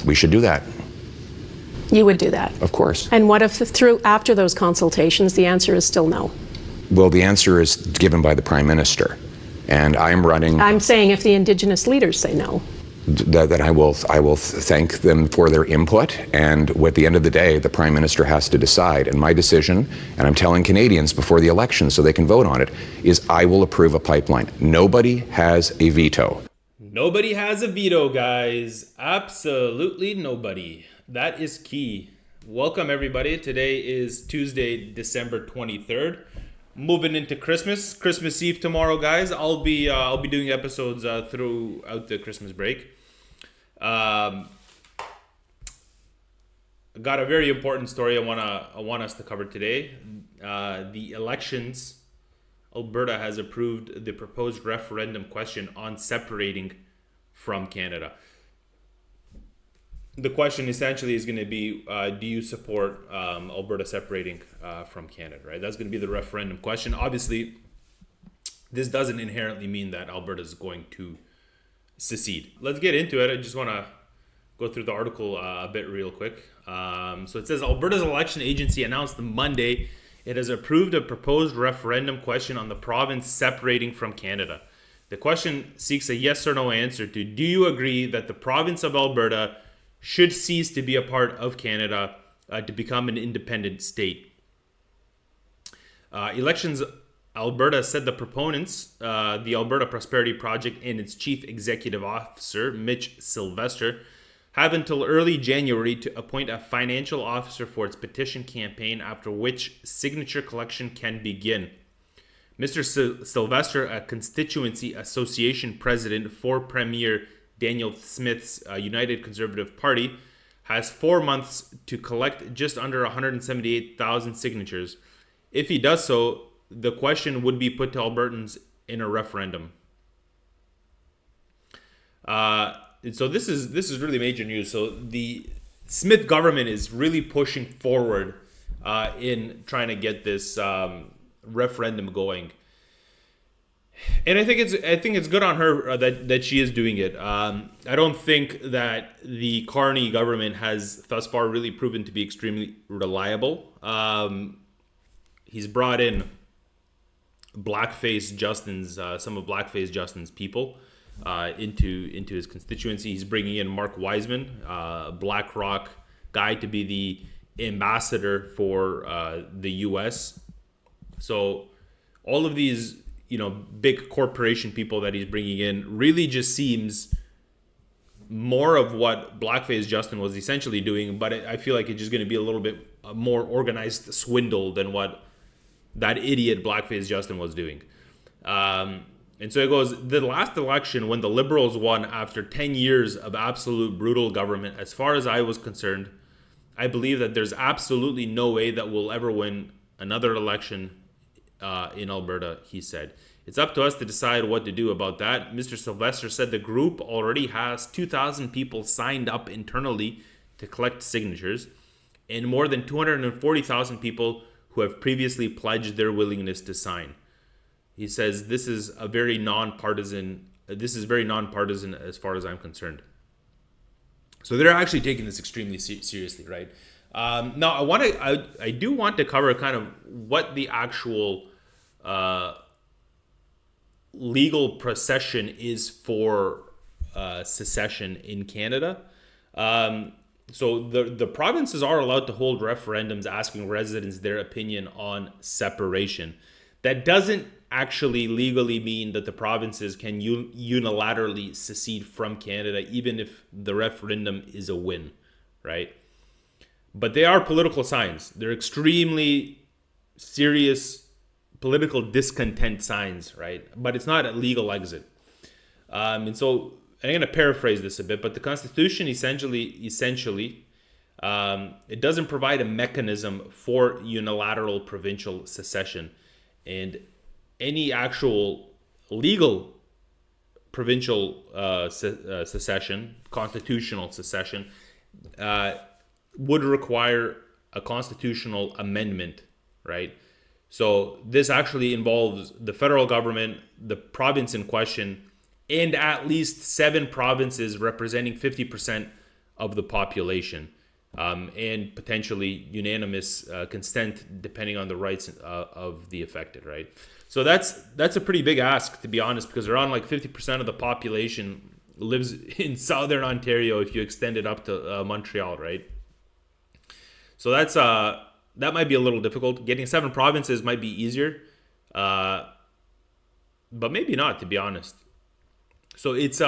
We should do that. You would do that? Of course. And what if after those consultations, the answer is still no? Well, the answer is given by the Prime Minister. And I'm saying if the Indigenous leaders say no. That I will thank them for their input, and at the end of the day, the Prime Minister has to decide. And my decision, and I'm telling Canadians before the election so they can vote on it, is I will approve a pipeline. Nobody has a veto. Nobody has a veto, guys. Absolutely nobody. That is key. Welcome, everybody. Today is Tuesday, December 23rd. Moving into Christmas Eve tomorrow, guys. I'll be doing episodes throughout the Christmas break. I got a very important story I want us to cover today. The elections. Alberta has approved the proposed referendum question on separating from Canada. The question essentially is going to be, do you support Alberta separating from Canada, right? That's going to be the referendum question. Obviously, this doesn't inherently mean that Alberta is going to secede. Let's get into it. I just want to go through the article a bit real quick. So it says, Alberta's election agency announced Monday it has approved a proposed referendum question on the province separating from Canada. The question seeks a yes or no answer to, do you agree that the province of Alberta should cease to be a part of Canada to become an independent state? Elections Alberta said the proponents, the Alberta Prosperity Project and its chief executive officer, Mitch Sylvester, have until early January to appoint a financial officer for its petition campaign, after which signature collection can begin. Mr. Sylvester, a constituency association president for Premier Danielle Smith's United Conservative Party, has 4 months to collect just under 178,000 signatures. If he does so, the question would be put to Albertans in a referendum. So this is really major news. So the Smith government is really pushing forward in trying to get this referendum going. And I think it's good on her that she is doing it. I don't think that the Carney government has thus far really proven to be extremely reliable. He's brought in Blackface Justin's some of Blackface Justin's people into his constituency. He's bringing in Mark Wiseman, a BlackRock guy, to be the ambassador for the U.S. So all of these, big corporation people that he's bringing in really just seems more of what Blackface Justin was essentially doing, but I feel like it's just going to be a little bit more organized swindle than what that idiot Blackface Justin was doing. And so it goes, the last election when the Liberals won after 10 years of absolute brutal government, as far as I was concerned, I believe that there's absolutely no way that we'll ever win another election in Alberta, he said. It's up to us to decide what to do about that. Mr. Sylvester said the group already has 2,000 people signed up internally to collect signatures, and more than 240,000 people who have previously pledged their willingness to sign. He says this is very nonpartisan as far as I'm concerned. So they're actually taking this extremely seriously, right? Now I do want to cover kind of what the actual legal procession is for secession in Canada. So the provinces are allowed to hold referendums asking residents their opinion on separation. That doesn't actually legally mean that the provinces can unilaterally secede from Canada, even if the referendum is a win, right? But they are political signs. They're extremely serious political discontent signs, right? But it's not a legal exit. And so I'm going to paraphrase this a bit, but the Constitution essentially, it doesn't provide a mechanism for unilateral provincial secession. And any actual legal provincial secession, constitutional secession, would require a constitutional amendment, right? So this actually involves the federal government, the province in question, and at least 7 provinces representing 50% of the population, and potentially unanimous consent depending on the rights of the affected, right? So that's a pretty big ask, to be honest, because around like 50% of the population lives in southern Ontario if you extend it up to Montreal, right? So that might be a little difficult. Getting 7 provinces might be easier, but maybe not, to be honest. So it's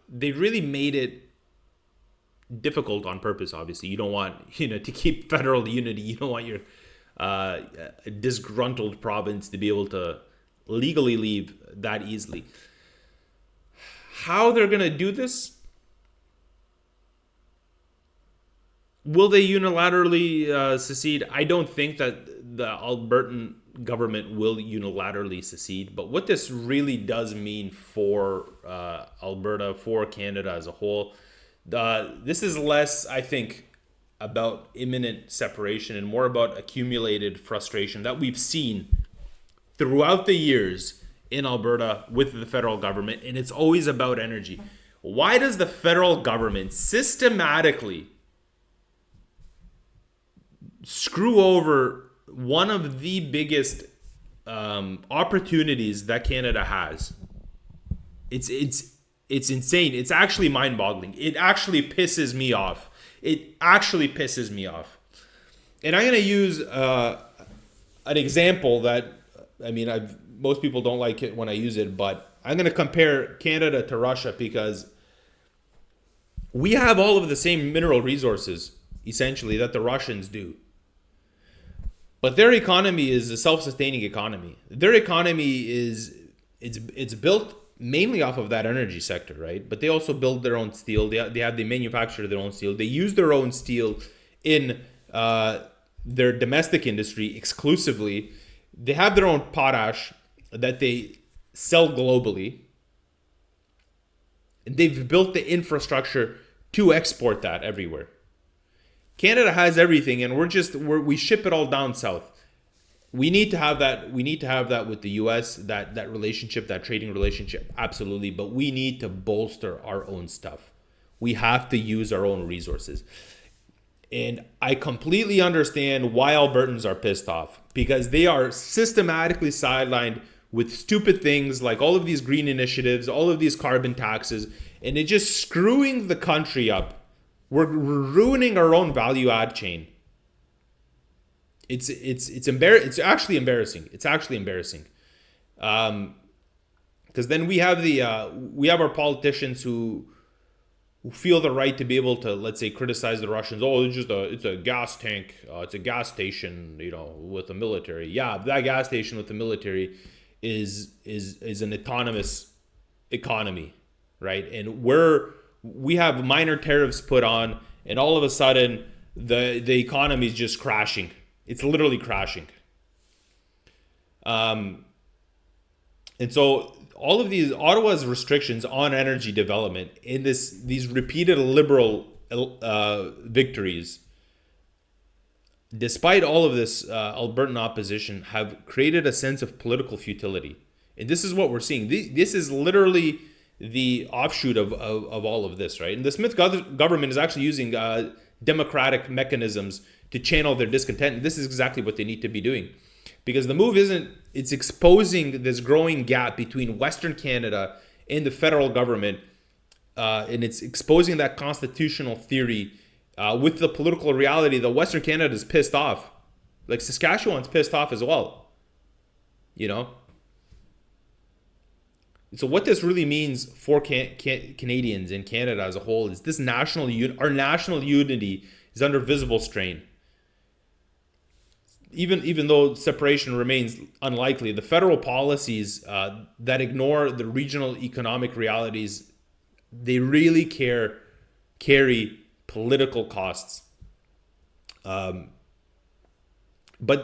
they really made it difficult on purpose. Obviously, you don't want to keep federal unity. You don't want your disgruntled province to be able to legally leave that easily. How they're gonna do this? Will they unilaterally secede? I don't think that the Albertan government will unilaterally secede. But what this really does mean for Alberta, for Canada as a whole, this is less, I think, about imminent separation and more about accumulated frustration that we've seen throughout the years in Alberta with the federal government. And it's always about energy. Why does the federal government systematically screw over one of the biggest opportunities that Canada has? It's insane. It's actually mind-boggling. It actually pisses me off. And I'm going to use an example that, most people don't like it when I use it, but I'm going to compare Canada to Russia because we have all of the same mineral resources, essentially, that the Russians do. But their economy is a self-sustaining economy. Their economy it's built mainly off of that energy sector, right? But they also build their own steel. They manufacture their own steel. They use their own steel in their domestic industry exclusively. They have their own potash that they sell globally. And they've built the infrastructure to export that everywhere. Canada has everything, and we ship it all down south. We need to have that. We need to have that with the U.S. That relationship, that trading relationship, absolutely. But we need to bolster our own stuff. We have to use our own resources. And I completely understand why Albertans are pissed off, because they are systematically sidelined with stupid things like all of these green initiatives, all of these carbon taxes, and it's just screwing the country up. We're ruining our own value add chain. It's actually embarrassing. It's actually embarrassing. Because then we have our politicians who feel the right to be able to, let's say, criticize the Russians. Oh, it's a gas tank. It's a gas station, with the military. Yeah, that gas station with the military is an autonomous economy, right? And we have minor tariffs put on, and all of a sudden the economy is just crashing. It's literally crashing. And so all of these Ottawa's restrictions on energy development in these repeated liberal victories, despite all of this Albertan opposition, have created a sense of political futility. And this is what we're seeing. This is literally the offshoot of all of this, right? And the Smith government is actually using democratic mechanisms to channel their discontent. And this is exactly what they need to be doing. Because the move it's exposing this growing gap between Western Canada and the federal government. And it's exposing that constitutional theory with the political reality that Western Canada is pissed off. Like Saskatchewan's pissed off as well. So what this really means for Canadians and Canada as a whole is this our national unity is under visible strain. Even though separation remains unlikely, the federal policies that ignore the regional economic realities, they really carry political costs. But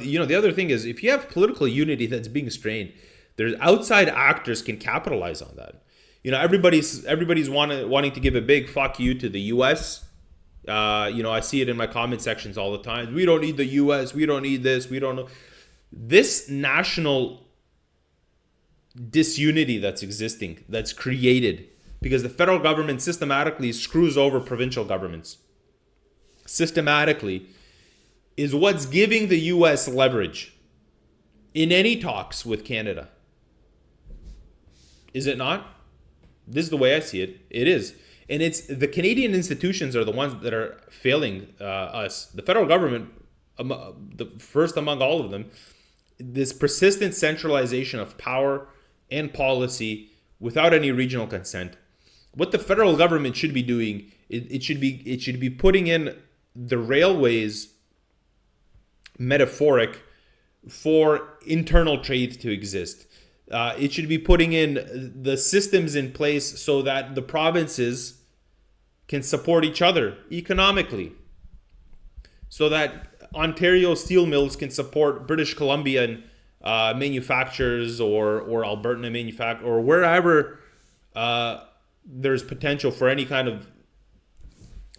the other thing is, if you have political unity that's being strained, there's outside actors can capitalize on that. Everybody's wanting to give a big fuck you to the U.S. I see it in my comment sections all the time. We don't need the U.S. We don't need this. We don't know. This national disunity that's existing, that's created because the federal government systematically screws over provincial governments. systematically is what's giving the U.S. leverage in any talks with Canada. Is it not? This is the way I see it. It is. And it's the Canadian institutions are the ones that are failing us. The federal government, the first among all of them, this persistent centralization of power and policy without any regional consent. What the federal government should be doing, it should be putting in the railways metaphoric for internal trade to exist. It should be putting in the systems in place so that the provinces can support each other economically, so that Ontario steel mills can support British Columbian manufacturers or Alberta manufacturers or wherever there's potential for any kind of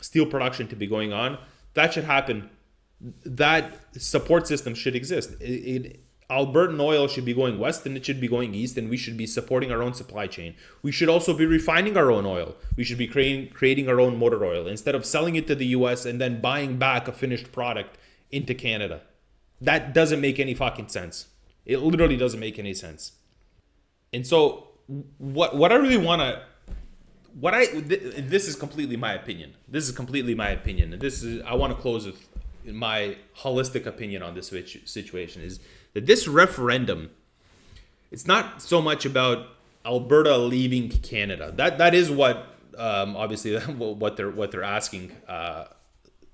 steel production to be going on. That should happen. That support system should exist. Albertan oil should be going west and it should be going east, and we should be supporting our own supply chain. We should also be refining our own oil. We should be creating our own motor oil instead of selling it to the US and then buying back a finished product into Canada. That doesn't make any fucking sense. It literally doesn't make any sense. And so what I really want to this is completely my opinion. This is completely my opinion. And I want to close with my holistic opinion on this situation is that this referendum, it's not so much about Alberta leaving Canada. That is what obviously what they're asking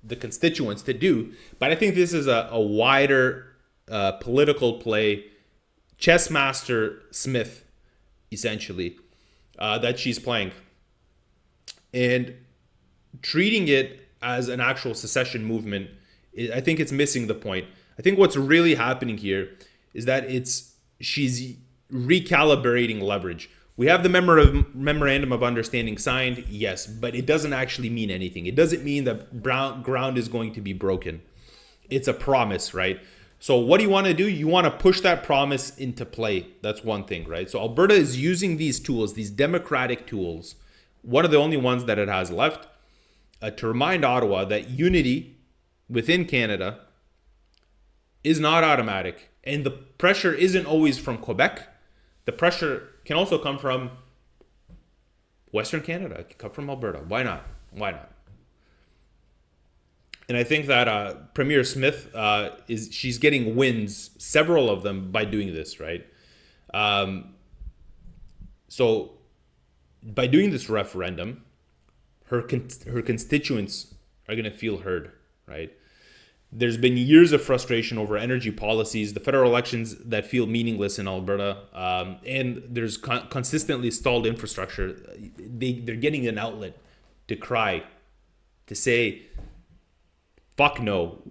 the constituents to do. But I think this is a wider political play. Chess master Smith, essentially, that she's playing, and treating it as an actual secession movement. I think it's missing the point. I think what's really happening here is that she's recalibrating leverage. We have the memorandum of understanding signed, yes, but it doesn't actually mean anything. It doesn't mean that ground is going to be broken. It's a promise, right? So what do you want to do? You want to push that promise into play. That's one thing, right? So Alberta is using these tools, these democratic tools, one of the only ones that it has left, to remind Ottawa that unity within Canada is not automatic. And the pressure isn't always from Quebec. The pressure can also come from Western Canada. It can come from Alberta. Why not? Why not? And I think that Premier Smith, she's getting wins, several of them, by doing this, right? So by doing this referendum, her constituents are going to feel heard, right? There's been years of frustration over energy policies, the federal elections that feel meaningless in Alberta, and there's consistently stalled infrastructure. They're getting an outlet to cry, to say, fuck no,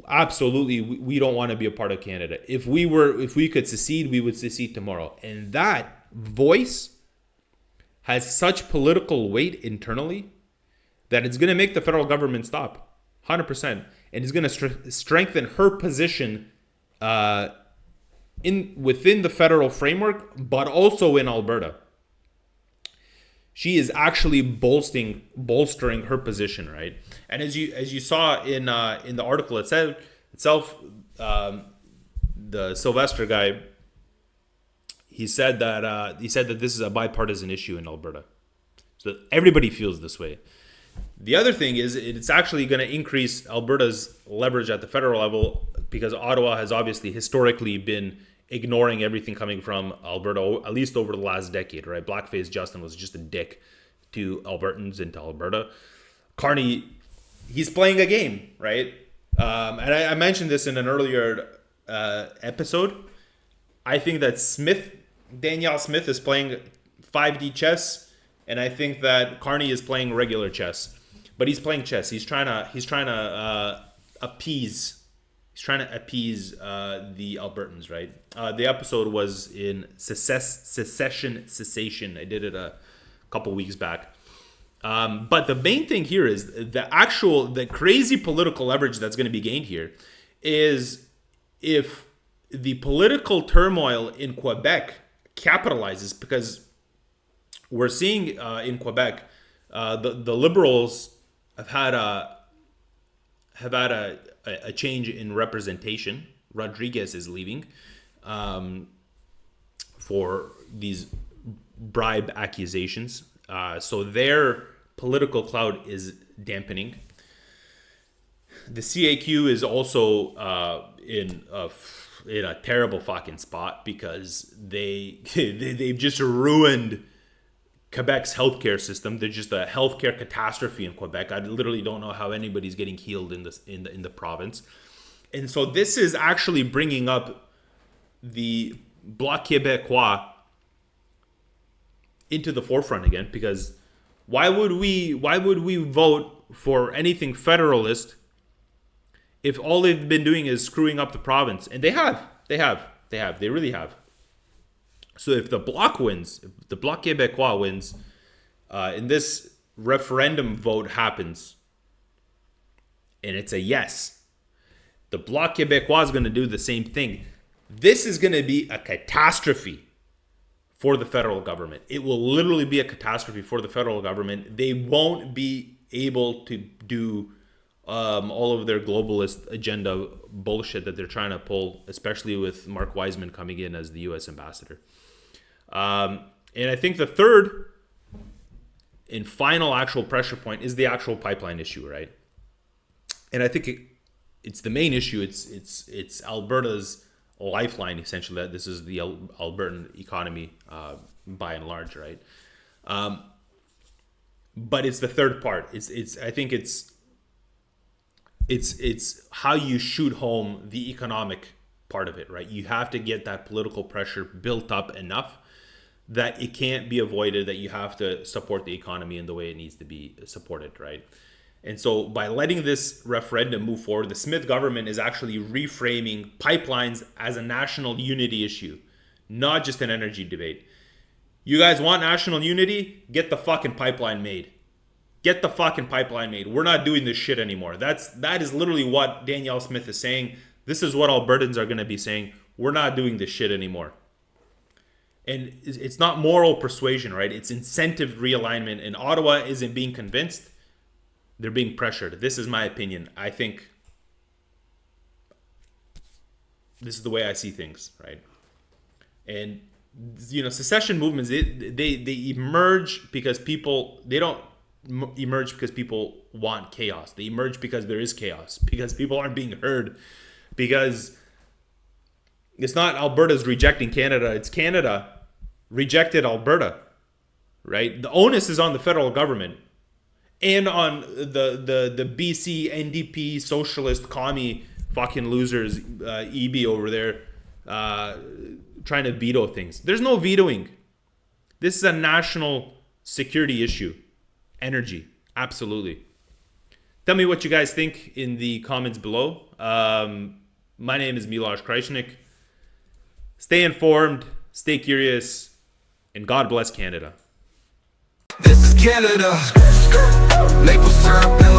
absolutely, we don't want to be a part of Canada. If we could secede, we would secede tomorrow. And that voice has such political weight internally that it's going to make the federal government stop, 100%. And it's going to strengthen her position within the federal framework, but also in Alberta. She is actually bolstering her position, right? And as you saw in the article itself, the Sylvester guy, he said that this is a bipartisan issue in Alberta, so everybody feels this way. The other thing is it's actually going to increase Alberta's leverage at the federal level, because Ottawa has obviously historically been ignoring everything coming from Alberta, at least over the last decade, right? Blackface Justin was just a dick to Albertans and to Alberta. Carney, he's playing a game, right? And I mentioned this in an earlier episode. I think that Danielle Smith is playing 5D chess, and I think that Carney is playing regular chess. But he's playing chess. He's trying to appease the Albertans, right? The episode was in Secession. I did it a couple weeks back. But the main thing here is the crazy political leverage that's going to be gained here is if the political turmoil in Quebec capitalizes, because we're seeing in Quebec, the Liberals have had have had a change in representation. Rodriguez is leaving for these bribe accusations. So their political clout is dampening. The CAQ is also in a terrible fucking spot because they've just ruined Quebec's healthcare system. They're just a healthcare catastrophe in Quebec. I literally don't know how anybody's getting healed in the province. And so this is actually bringing up the Bloc Québécois into the forefront again, because why would we vote for anything federalist if all they've been doing is screwing up the province? And they really have. So if the Bloc wins, if the Bloc Québécois wins, and this referendum vote happens, and it's a yes, the Bloc Québécois is going to do the same thing. This is going to be a catastrophe for the federal government. It will literally be a catastrophe for the federal government. They won't be able to do all of their globalist agenda bullshit that they're trying to pull, especially with Mark Wiseman coming in as the U.S. ambassador. And I think the third and final actual pressure point is the actual pipeline issue, right? And I think it's the main issue. It's Alberta's lifeline, essentially. That this is the Albertan economy by and large, right? But it's the third part. I think it's how you shoot home the economic part of it, right? You have to get that political pressure built up enough that it can't be avoided, that you have to support the economy in the way it needs to be supported, right? And so by letting this referendum move forward, the Smith government is actually reframing pipelines as a national unity issue, not just an energy debate. You guys want national unity? Get the fucking pipeline made. Get the fucking pipeline made. We're not doing this shit anymore. That is literally what Danielle Smith is saying. This is what Albertans are going to be saying. We're not doing this shit anymore. And it's not moral persuasion, right? It's incentive realignment. And Ottawa isn't being convinced. They're being pressured. This is my opinion. I think this is the way I see things, right? And, secession movements, they emerge because they don't emerge because people want chaos. They emerge because there is chaos, because people aren't being heard, because it's not Alberta's rejecting Canada, it's Canada rejected Alberta, right? The onus is on the federal government and on the BC NDP socialist commie fucking losers, EB over there, trying to veto things. There's no vetoing. This is a national security issue. Energy, absolutely. Tell me what you guys think in the comments below. My name is Miloš Krajčnik. Stay informed, stay curious, and God bless Canada. This is Canada. Maple syrup and